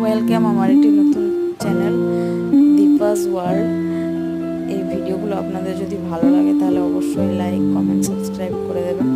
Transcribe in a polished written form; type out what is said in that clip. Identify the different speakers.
Speaker 1: Welcome আমার একটি নতুন চ্যানেল দীপাস ওয়ার্ল্ড। এই ভিডিওগুলো আপনাদের যদি ভালো লাগে তাহলে অবশ্যই লাইক, কমেন্ট, সাবস্ক্রাইব করে দেবেন।